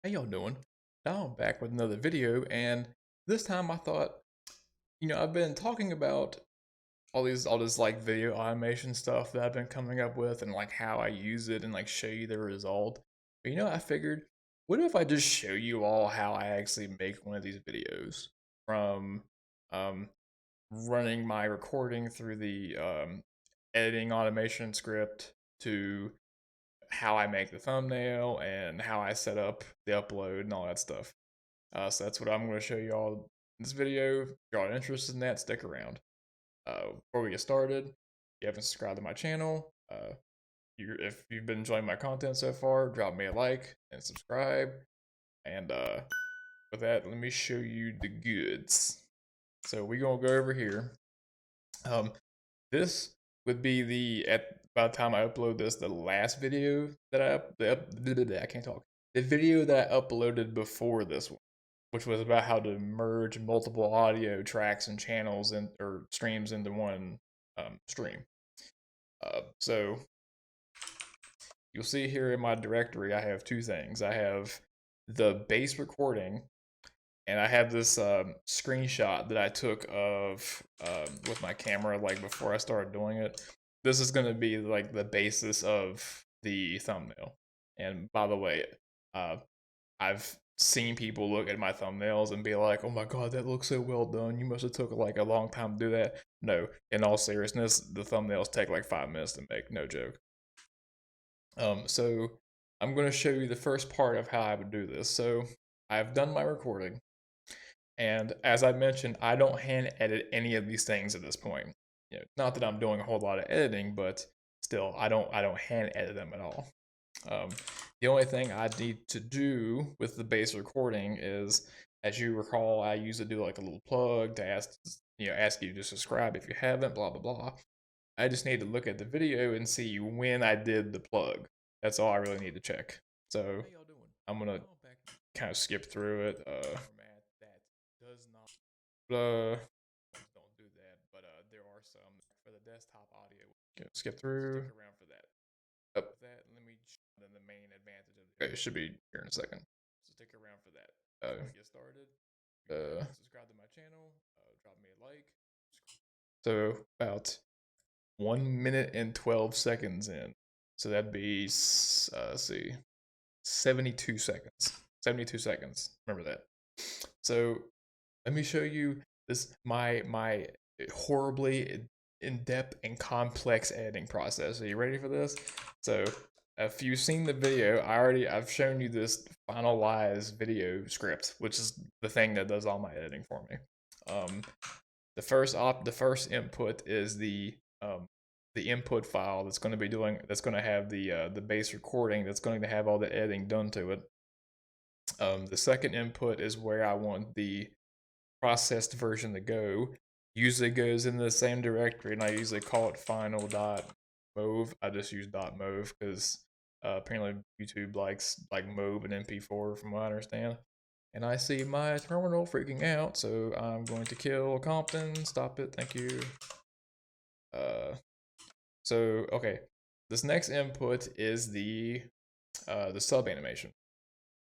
How y'all doing? Now I'm back with another video, and this time I thought, I've been talking about all this like video automation stuff that I've been coming up with and like how I use it and like show you the result. But I figured, what if I just show you all how I actually make one of these videos from um running my recording through the editing automation script to how I make the thumbnail and how I set up the upload and all that stuff. So that's what I'm going to show you all in this video. If y'all are interested in that, stick around. Before we get started, if you haven't subscribed to my channel, if you've been enjoying my content so far, drop me a like and subscribe. And with that, let me show you the goods. So we're going to go over here. This would be by the time I upload this, the last video that I can't talk. The video that I uploaded before this one, which was about how to merge multiple audio tracks and channels or streams into one stream. So you'll see here in my directory, I have two things. I have the base recording, and I have this screenshot that I took of with my camera, like before I started doing it. This is going to be like the basis of the thumbnail. And by the way, I've seen people look at my thumbnails and be like, "Oh my god, that looks so well done. You must have took like a long time to do that." No, in all seriousness, the thumbnails take like 5 minutes to make. No joke. So I'm going to show you the first part of how I would do this. So I've done my recording. And as I mentioned, I don't hand edit any of these things at this point. Not that I'm doing a whole lot of editing, but still, I don't hand edit them at all. The only thing I need to do with the base recording is, as you recall, I usually do like a little plug to ask you to subscribe if you haven't, blah blah blah. I just need to look at the video and see when I did the plug. That's all I really need to check. So I'm gonna kind of skip through it. Don't do that, but there are some for the desktop audio. Skip through. Stick around for that. Up that. Let me. Then the main advantage of it should be here in a second. So stick around for that. Get started. Subscribe to my channel. Drop me a like. So about 1 minute and 12 seconds in. So that'd be let's see, 72 seconds. 72 seconds. Remember that. So let me show you this my horribly in-depth and complex editing process. Are you ready for this? So if you've seen the video, I've shown you this finalized video script, which is the thing that does all my editing for me. The first input is the input file that's going to have the base recording that's going to have all the editing done to it. The second input is where I want the processed version to go. Usually goes in the same directory, and I usually call it final.mov. I just use .mov because apparently YouTube likes like mov and MP4 from what I understand. And I see my terminal freaking out, so I'm going to kill Compton. Stop it, thank you. So okay, this next input is the sub animation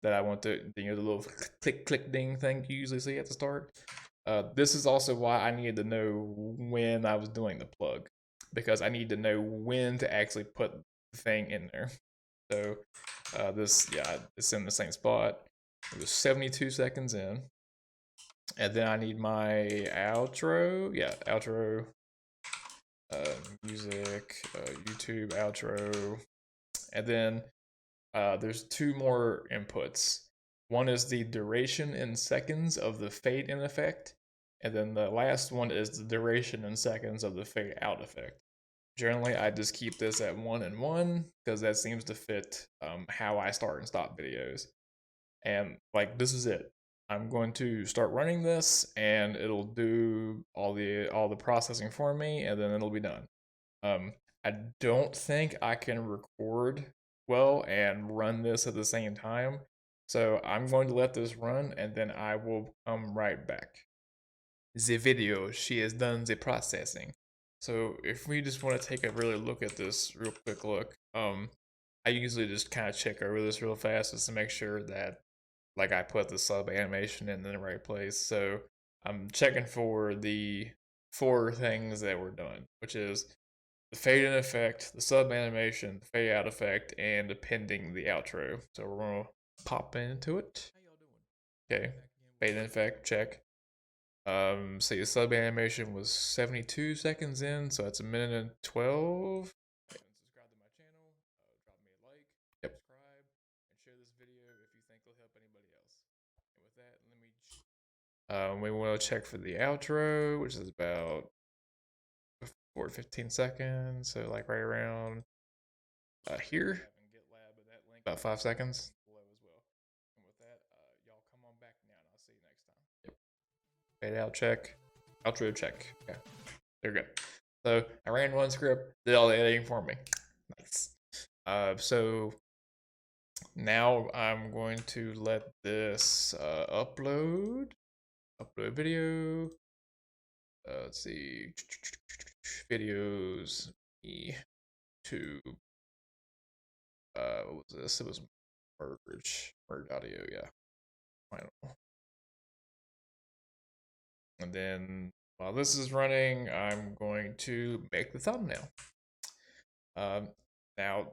that I want to, the little click ding thing you usually see at the start. This is also why I needed to know when I was doing the plug, because I need to know when to actually put the thing in there. So it's in the same spot. It was 72 seconds in. And then I need my outro. Yeah, outro. Music, YouTube outro. And then there's two more inputs. One is the duration in seconds of the fade in effect, and then the last one is the duration in seconds of the fade out effect. Generally, I just keep this at 1 and 1 because that seems to fit how I start and stop videos. And like, this is it. I'm going to start running this, and it'll do all the processing for me, and then it'll be done. I don't think I can record well and run this at the same time, so I'm going to let this run, and then I will come right back. The video, she has done the processing. So if we just want to take a really look at this real quick look, I usually just kind of check over this real fast just to make sure that like I put the sub animation in the right place. So I'm checking for the 4 things that were done, which is the fade in effect, the sub animation, the fade out effect, and appending the outro. So we're gonna pop into it. Okay, fade in effect, check. See, the sub animation was 72 seconds in, so that's 1:12. Subscribe to my channel, drop me a like, subscribe, and share this video if you think it'll help anybody else. And with that, we want to check for the outro, which is about 4 to 15 seconds, so like right around here, about 5 seconds. And with that, y'all come on back now, and I'll see you next time. Yep. Fade out check, outro check. Okay, they're good. So I ran one script, did all the editing for me. Nice. So now I'm going to let this upload video. Let's see, videos, YouTube. What was this? It was merge audio, yeah. Final. And then while this is running, I'm going to make the thumbnail. Now,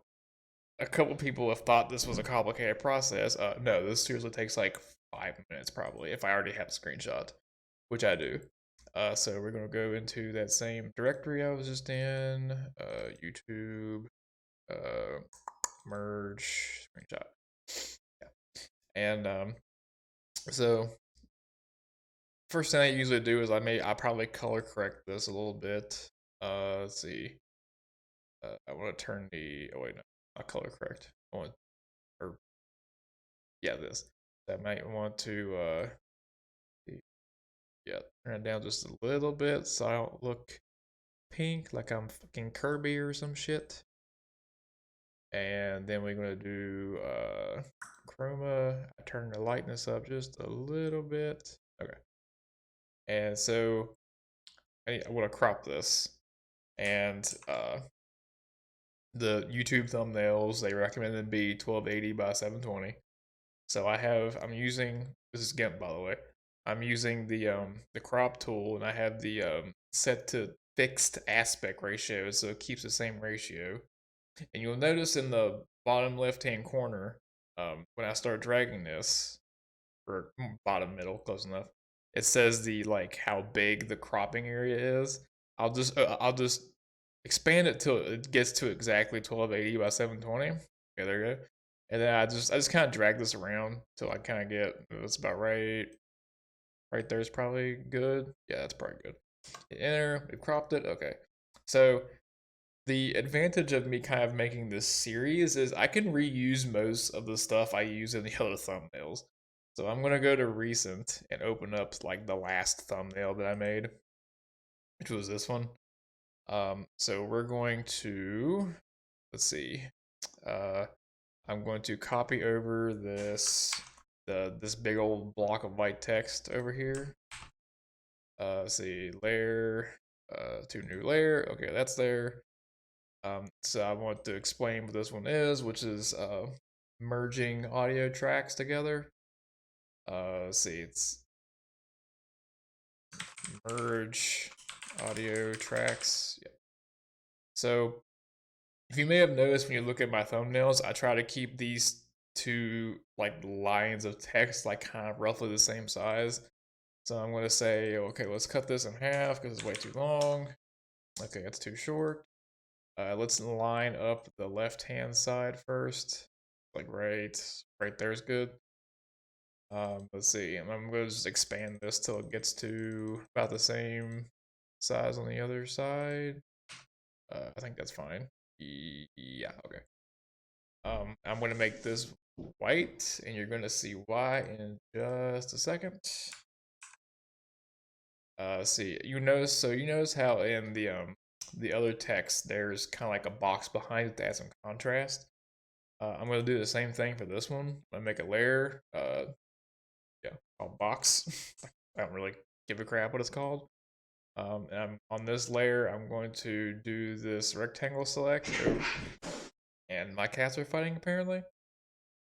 a couple people have thought this was a complicated process. No, this seriously takes like 5 minutes probably, if I already have a screenshot, which I do. So we're gonna go into that same directory I was just in, YouTube, merge, screenshot. Yeah. And so first thing I usually do is I probably color correct this a little bit. Let's see. I want to turn the, oh wait, no, not color correct. I want, or yeah, this. I might want to, yeah, turn it down just a little bit so I don't look pink like I'm fucking Kirby or some shit. And then we're gonna do chroma. I turn the lightness up just a little bit. Okay. And so I want to crop this. And the YouTube thumbnails, they recommend them be 1280 by 720. So I'm using, this is GIMP by the way. I'm using the crop tool, and I have the set to fixed aspect ratio, so it keeps the same ratio. And you'll notice in the bottom left hand corner, when I start dragging this, or bottom middle, close enough, it says the like how big the cropping area is. I'll just expand it till it gets to exactly 1280 by 720. Okay, there you go. And then I just kind of drag this around till I kind of get, that's about right. Right there is probably good. Yeah, that's probably good. Hit enter, we cropped it. Okay. So the advantage of me kind of making this series is I can reuse most of the stuff I use in the other thumbnails. So I'm gonna go to recent and open up like the last thumbnail that I made, which was this one. So we're going to, let's see, I'm going to copy over this big old block of white text over here. Let's see, layer, to new layer. Okay, that's there. So I want to explain what this one is, which is merging audio tracks together. Let's see, it's merge audio tracks. Yeah. So if you may have noticed when you look at my thumbnails, I try to keep these two like lines of text like kind of roughly the same size. So I'm going to say, okay, let's cut this in half because it's way too long. Okay, that's too short. Let's line up the left-hand side first. Like right there is good. Let's see, I'm going to just expand this till it gets to about the same size on the other side. I think that's fine. Yeah, okay. I'm going to make this white, and you're going to see why in just a second. See, you notice how in the other text there's kind of like a box behind it to add some contrast. I'm gonna do the same thing for this one. I'm gonna make a layer, yeah, called box. I don't really give a crap what it's called. And on this layer, I'm going to do this rectangle select. And my cats are fighting apparently.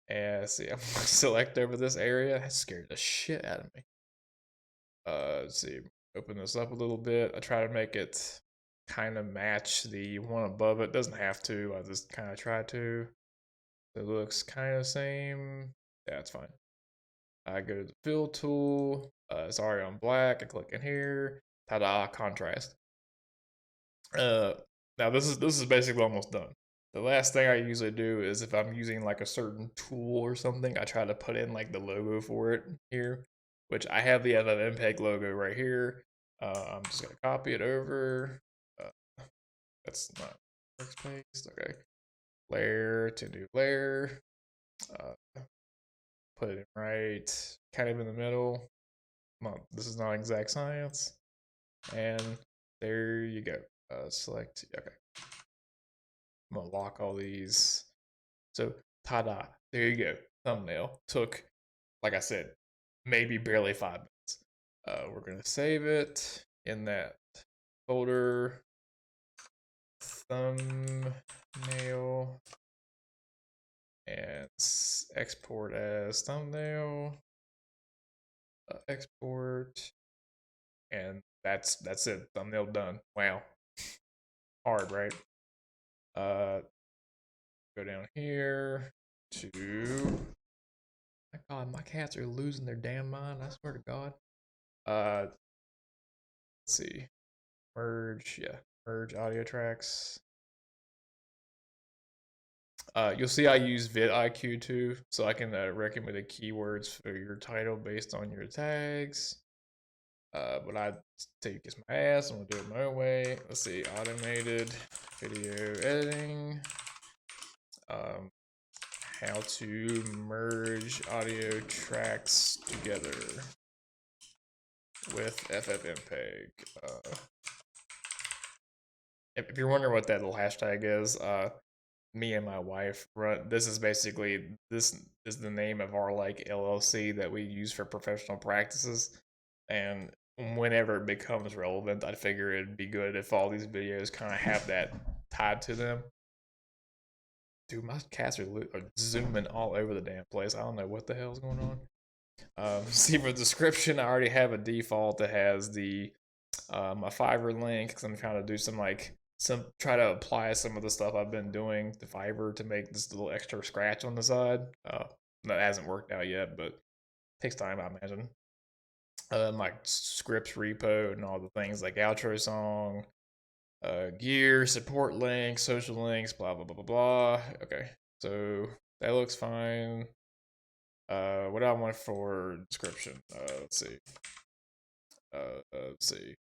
And let's see, I'm gonna select over this area. That scared the shit out of me. Let's see, open this up a little bit. I try to make it kind of match the one above it. Doesn't have to, I just kind of try to. It looks kind of same. Yeah, it's fine. I go to the fill tool. It's already on black. I click in here. Ta-da! Contrast. Now this is basically almost done. The last thing I usually do is if I'm using like a certain tool or something, I try to put in like the logo for it here, which I have the ffmpeg logo right here. I'm just gonna copy it over. That's not workspace. Okay, layer to new layer. Put it in right, kind of in the middle. This is not exact science. And there you go. Select, okay. I'm gonna lock all these. So, ta-da, there you go. Thumbnail. Took, like I said, maybe barely 5 minutes. We're gonna save it in that folder. Thumbnail. And export as thumbnail. Export. And that's it. Thumbnail done. Wow. Hard, right? Go down here to. My God, my cats are losing their damn mind. I swear to God. Let's see. Merge, yeah. Merge audio tracks. You'll see I use vidIQ too, so I can recommend the keywords for your title based on your tags. But I take kiss my ass. I'm gonna do it my own way. Let's see, automated video editing. How to merge audio tracks together with ffmpeg. If you're wondering what that little hashtag is, me and my wife run. This is basically this is the name of our like LLC that we use for professional practices, and whenever it becomes relevant, I figure it'd be good if all these videos kind of have that tied to them. Dude, my cats are zooming all over the damn place. I don't know what the hell's going on. See, for the description, I already have a default that has the my Fiverr link because I'm trying to do try to apply some of the stuff I've been doing to Fiverr to make this little extra scratch on the side. That hasn't worked out yet, but it takes time, I imagine. My scripts repo and all the things like outro song, gear, support links, social links, blah blah blah blah blah. Okay, so that looks fine. What do I want for description? Let's see. Let's see.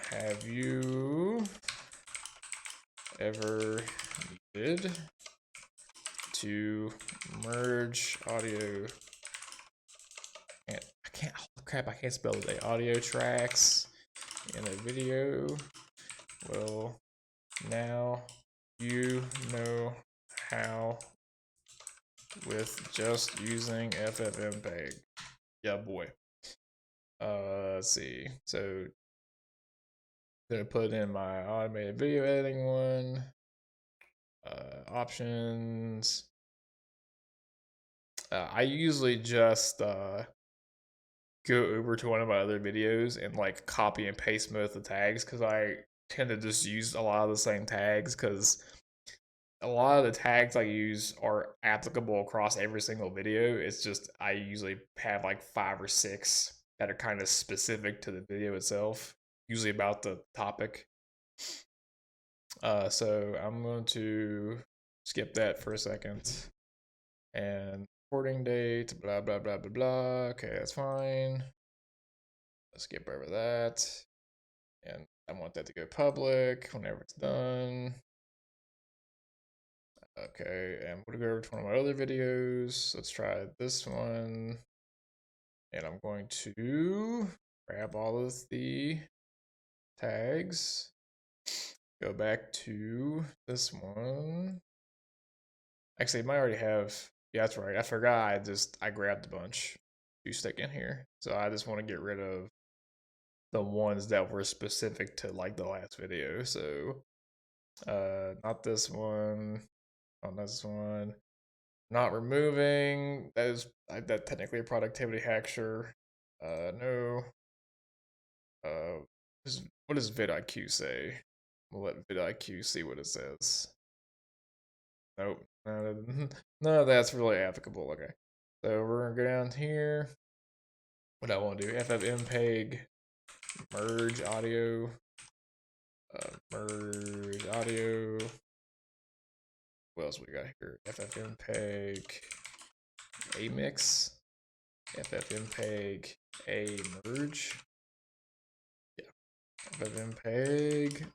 Have you ever needed to merge audio? I can't. Oh crap! I can't spell today. Audio tracks in a video. Well, now you know how with just using ffmpeg. Yeah, boy. Let's see. So, gonna put in my automated video editing one. Options. I usually just go over to one of my other videos and like copy and paste most of the tags because I tend to just use a lot of the same tags because a lot of the tags I use are applicable across every single video. It's just I usually have like 5 or 6 that are kind of specific to the video itself, usually about the topic. So I'm going to skip that for a second. And recording date, blah, blah, blah, blah, blah. Okay, that's fine. Let's skip over that. And I want that to go public whenever it's done. Okay, and I'm going to go over to one of my other videos. Let's try this one. And I'm going to grab all of the tags. Go back to this one. Actually, it might already have. Yeah, that's right. I forgot. I grabbed a bunch to stick in here. So I just want to get rid of the ones that were specific to like the last video. So not this one. Not this one. Not removing. That is that technically a productivity hack, sure. No. What does vidIQ say? We'll let vidIQ see what it says. Nope. No, that's really applicable. Okay. So we're gonna go down here. What I want to do? ffmpeg merge audio. Merge audio. What else we got here? ffmpeg a mix. ffmpeg a merge. Yeah. ffmpeg.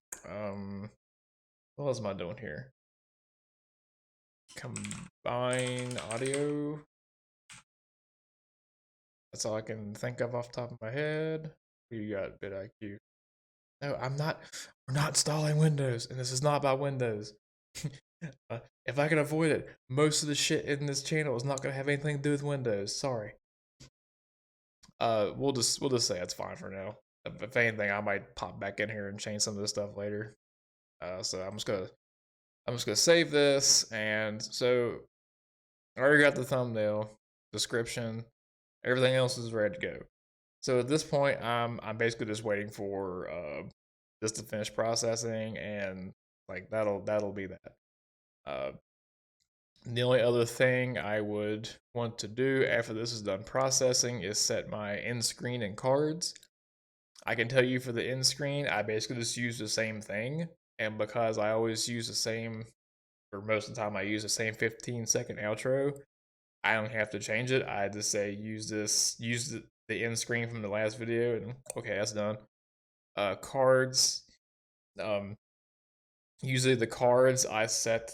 What else am I doing here? Combine audio. That's all I can think of off the top of my head. You got vidIQ. No, we're not installing Windows, and this is not about Windows. If I can avoid it, most of the shit in this channel is not gonna have anything to do with Windows. Sorry. We'll just say it's fine for now. If anything, I might pop back in here and change some of this stuff later. So I'm just gonna save this, and so I already got the thumbnail, description, everything else is ready to go. So at this point, I'm basically just waiting for this to finish processing, and like that'll be that. The only other thing I would want to do after this is done processing is set my end screen and cards. I can tell you for the end screen, I basically just use the same thing, and because I always use the same, or most of the time I use the same 15-second outro, I don't have to change it. I just say use the end screen from the last video, and okay, that's done. Cards. Usually the cards I set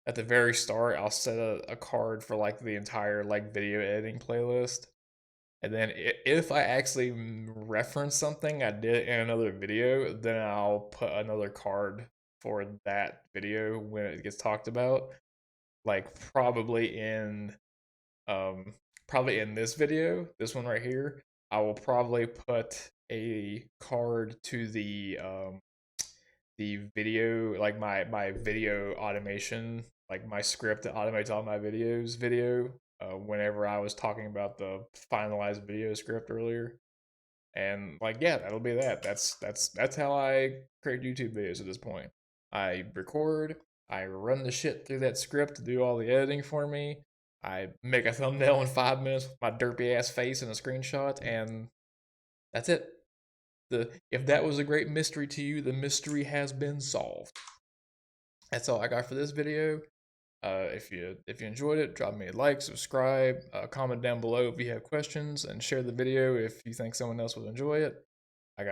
at the very start. I'll set a card for like the entire like video editing playlist, and then if I actually reference something I did in another video, then I'll put another card for that video when it gets talked about. Like probably in this video, this one right here, I will probably put a card to the video, like my video automation, like my script that automates all my videos video, whenever I was talking about the finalized video script earlier. And like, yeah, that'll be that. That's how I create YouTube videos at this point. I record, I run the shit through that script to do all the editing for me. I make a thumbnail in 5 minutes with my derpy ass face and a screenshot, and that's it. If that was a great mystery to you, the mystery has been solved. That's all I got for this video. If you enjoyed it, drop me a like, subscribe, comment down below if you have questions, and share the video if you think someone else would enjoy it. I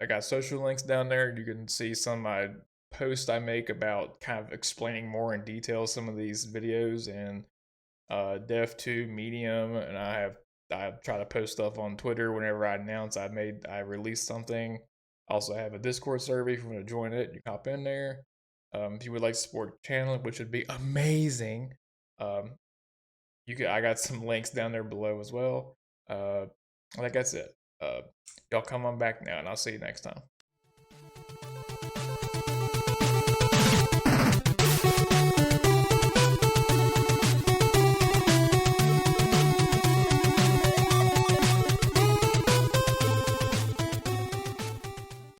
got social links down there. You can see some of my posts I make about kind of explaining more in detail some of these videos, and Dev2, Medium, and I try to post stuff on Twitter whenever I announce I released something. I also have a Discord server if you want to join it. You can hop in there. If you would like to support the channel, which would be amazing, I got some links down there below as well. I think that's it. Y'all come on back now, and I'll see you next time.